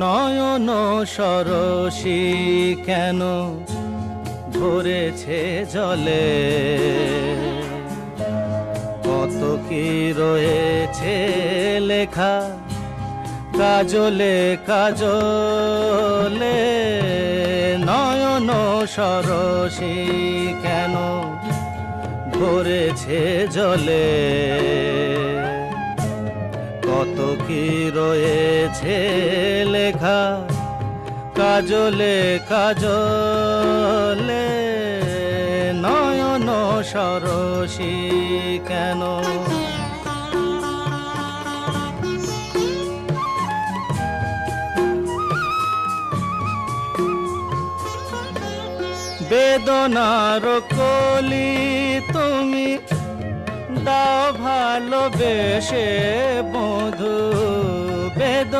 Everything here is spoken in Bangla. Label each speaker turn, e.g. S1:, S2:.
S1: নয়ন সরসী কেন ভরেছে জলে, কত কি রয়েছে লেখা কাজলে কাজলে। নয়ন সরসী কেন ভরেছে জলে, কত কি রয়েছে লেখা কাজলে কাজলে। নয়ন সরসী কেন। বেদনার কলি তুমি দাও ভালোবেসে বধূ, বেদনা